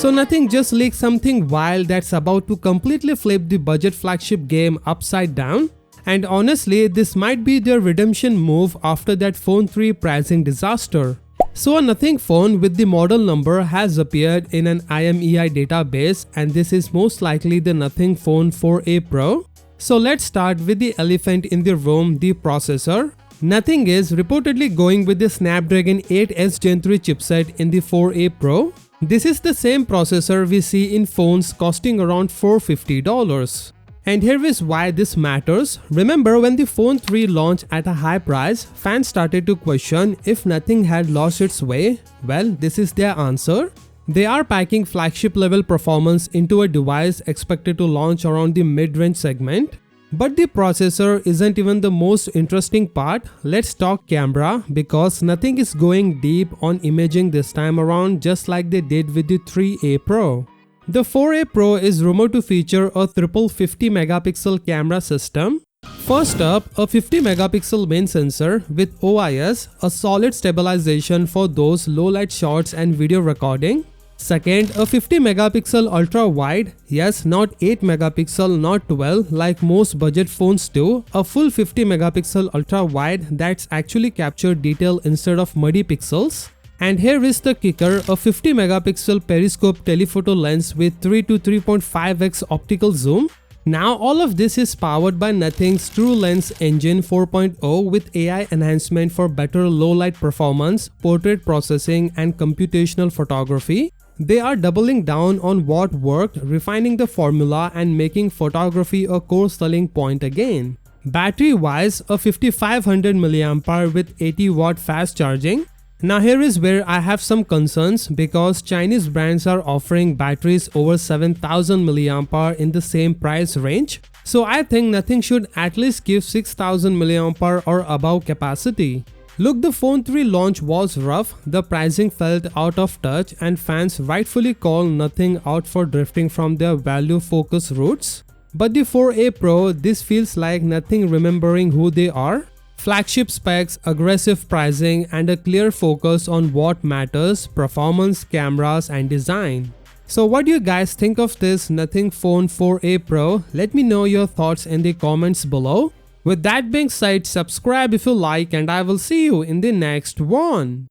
So Nothing just leaked something wild that's about to completely flip the budget flagship game upside down. And honestly, this might be their redemption move after that Phone 3 pricing disaster. So a Nothing phone with the model number has appeared in an IMEI database, and this is most likely the Nothing Phone 4a Pro. So let's start with the elephant in the room, the processor. Nothing is reportedly going with the Snapdragon 8s Gen 3 chipset in the 4a Pro. This is the same processor we see in phones costing around $450. And here is why this matters. Remember, when the Phone 3 launched at a high price, fans started to question if Nothing had lost its way. Well, this is their answer. They are packing flagship level performance into a device expected to launch around the mid-range segment. But the processor isn't even the most interesting part. Let's talk camera, because Nothing is going deep on imaging this time around, just like they did with the 3a Pro. The 4a Pro is rumored to feature a triple 50 megapixel camera system. First up, a 50 megapixel main sensor with OIS, a solid stabilization for those low light shots and video recording. Second, a 50 megapixel ultra wide, yes, not 8 megapixel, not 12 like most budget phones do, a full 50 megapixel ultra wide that's actually captured detail instead of muddy pixels. And here is the kicker, a 50 megapixel periscope telephoto lens with 3 to 3.5x optical zoom. Now all of this is powered by Nothing's TrueLens Engine 4.0 with AI enhancement for better low light performance, portrait processing and computational photography. They are doubling down on what worked, refining the formula and making photography a core selling point again. Battery wise, a 5500 mAh with 80 watt fast charging. Now here is where I have some concerns, because Chinese brands are offering batteries over 7000 mAh in the same price range. So I think Nothing should at least give 6000 mAh or above capacity. Look, the Phone 3 launch was rough, the pricing felt out of touch, and fans rightfully call Nothing out for drifting from their value focused roots. But the 4a Pro, this feels like Nothing remembering who they are. Flagship specs, aggressive pricing and a clear focus on what matters, performance, cameras and design. So what do you guys think of this Nothing Phone 4a Pro? Let me know your thoughts in the comments below. With that being said, subscribe if you like, and I will see you in the next one.